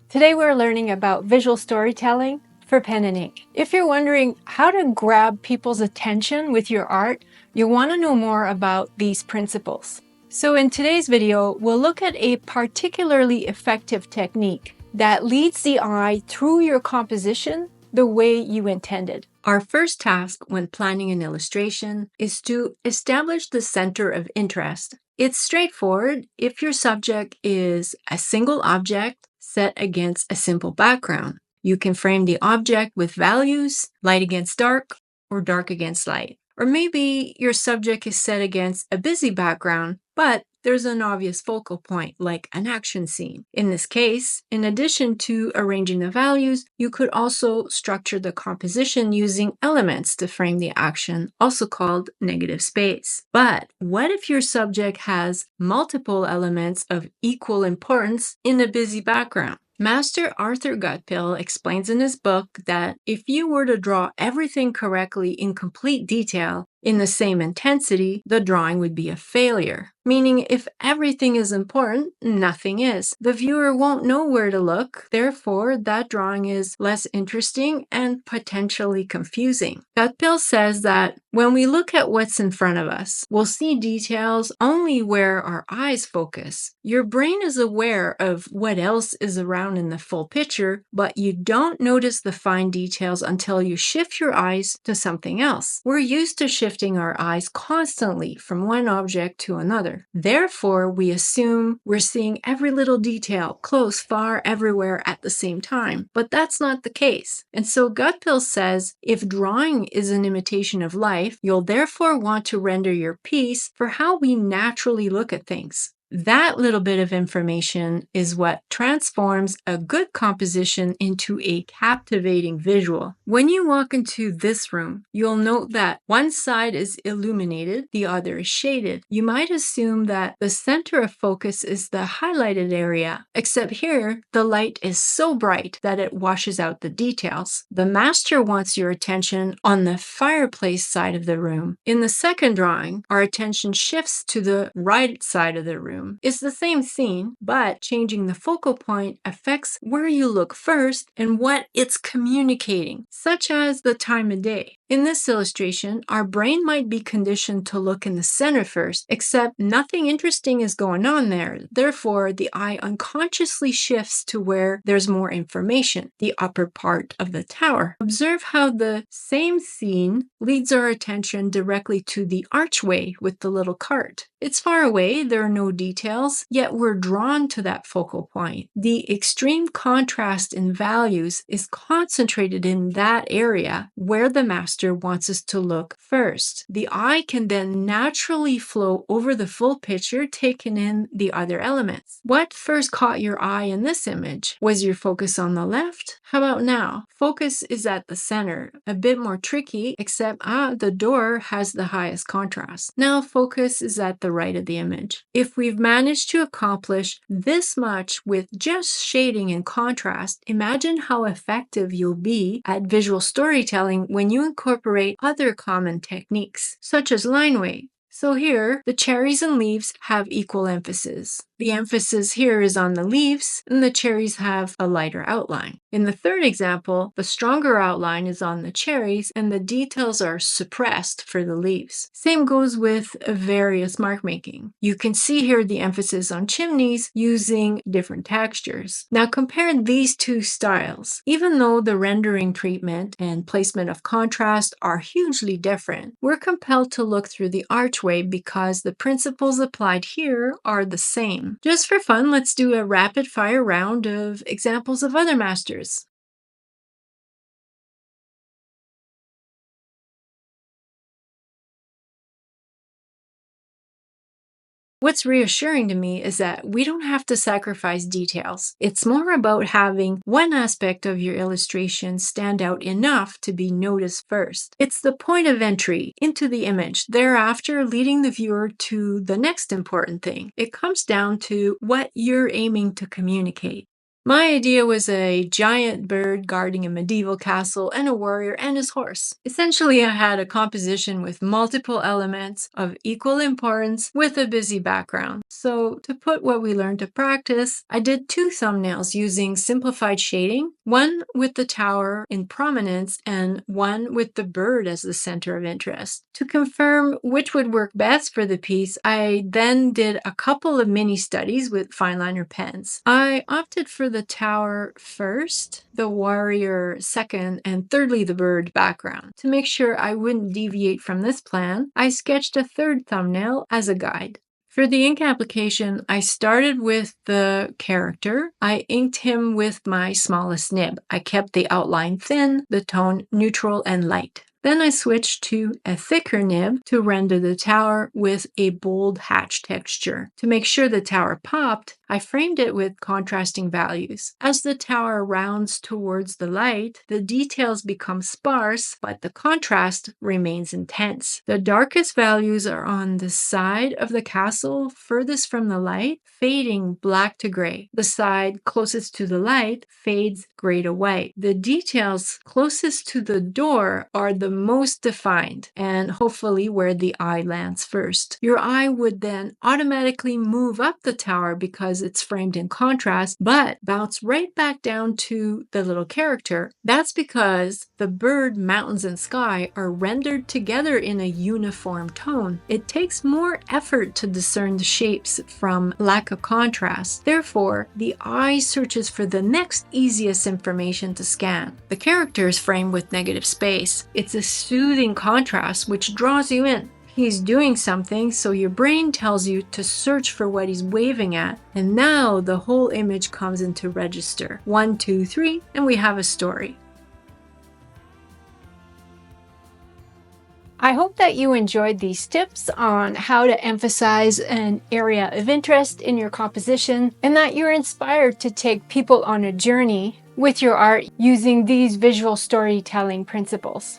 Today we're learning about visual storytelling for pen and ink. If you're wondering how to grab people's attention with your art, you'll want to know more about these principles. So in today's video, we'll look at a particularly effective technique that leads the eye through your composition the way you intended. Our first task when planning an illustration is to establish the center of interest. It's straightforward if your subject is a single object set against a simple background. You can frame the object with values, light against dark, or dark against light. Or maybe your subject is set against a busy background, but there's an obvious focal point, like an action scene. In this case, in addition to arranging the values, you could also structure the composition using elements to frame the action, also called negative space. But what if your subject has multiple elements of equal importance in a busy background? Master Arthur Guptill explains in his book that if you were to draw everything correctly in complete detail in the same intensity, the drawing would be a failure. Meaning, if everything is important, nothing is. The viewer won't know where to look, therefore, that drawing is less interesting and potentially confusing. Guptill says that when we look at what's in front of us, we'll see details only where our eyes focus. Your brain is aware of what else is around in the full picture, but you don't notice the fine details until you shift your eyes to something else. We're used to shifting our eyes constantly from one object to another. Therefore, we assume we're seeing every little detail, close, far, everywhere at the same time. But that's not the case. And so Guptill says, if drawing is an imitation of life, you'll therefore want to render your piece for how we naturally look at things. That little bit of information is what transforms a good composition into a captivating visual. When you walk into this room, you'll note that one side is illuminated, the other is shaded. You might assume that the center of focus is the highlighted area, except here, the light is so bright that it washes out the details. The master wants your attention on the fireplace side of the room. In the second drawing, our attention shifts to the right side of the room. It's the same scene, but changing the focal point affects where you look first and what it's communicating, such as the time of day. In this illustration, our brain might be conditioned to look in the center first, except nothing interesting is going on there. Therefore, the eye unconsciously shifts to where there's more information, the upper part of the tower. Observe how the same scene leads our attention directly to the archway with the little cart. It's far away, there are no details, yet we're drawn to that focal point. The extreme contrast in values is concentrated in that area where the master wants us to look first. The eye can then naturally flow over the full picture, taking in the other elements. What first caught your eye in this image? Was your focus on the left? How about now? Focus is at the center, a bit more tricky, except the door has the highest contrast. Now focus is at the right of the image. If we've managed to accomplish this much with just shading and contrast, imagine how effective you'll be at visual storytelling when you incorporate other common techniques, such as line weight. So here, the cherries and leaves have equal emphasis. The emphasis here is on the leaves, and the cherries have a lighter outline. In the third example, the stronger outline is on the cherries, and the details are suppressed for the leaves. Same goes with various mark making. You can see here the emphasis on chimneys using different textures. Now compare these two styles. Even though the rendering treatment and placement of contrast are hugely different, we're compelled to look through the archway because the principles applied here are the same. Just for fun, let's do a rapid fire round of examples of other masters. What's reassuring to me is that we don't have to sacrifice details. It's more about having one aspect of your illustration stand out enough to be noticed first. It's the point of entry into the image, thereafter leading the viewer to the next important thing. It comes down to what you're aiming to communicate. My idea was a giant bird guarding a medieval castle and a warrior and his horse. Essentially, I had a composition with multiple elements of equal importance with a busy background. So, to put what we learned to practice, I did 2 thumbnails using simplified shading, one with the tower in prominence and one with the bird as the center of interest. To confirm which would work best for the piece, I then did a couple of mini studies with fine liner pens. I opted for the tower first, the warrior second, and thirdly the bird background. To make sure I wouldn't deviate from this plan, I sketched a third thumbnail as a guide. For the ink application, I started with the character. I inked him with my smallest nib. I kept the outline thin, the tone neutral and light. Then I switched to a thicker nib to render the tower with a bold hatch texture. To make sure the tower popped, I framed it with contrasting values. As the tower rounds towards the light, the details become sparse, but the contrast remains intense. The darkest values are on the side of the castle furthest from the light, fading black to gray. The side closest to the light fades gray to white. The details closest to the door are the most defined and hopefully where the eye lands first. Your eye would then automatically move up the tower because it's framed in contrast, but bounce right back down to the little character. That's because the bird, mountains, and sky are rendered together in a uniform tone. It takes more effort to discern the shapes from lack of contrast. Therefore, the eye searches for the next easiest information to scan. The character is framed with negative space. It's a soothing contrast which draws you in. He's doing something, so your brain tells you to search for what he's waving at, and now the whole image comes into register. 1, 2, 3, and we have a story. I hope that you enjoyed these tips on how to emphasize an area of interest in your composition, and that you're inspired to take people on a journey with your art using these visual storytelling principles.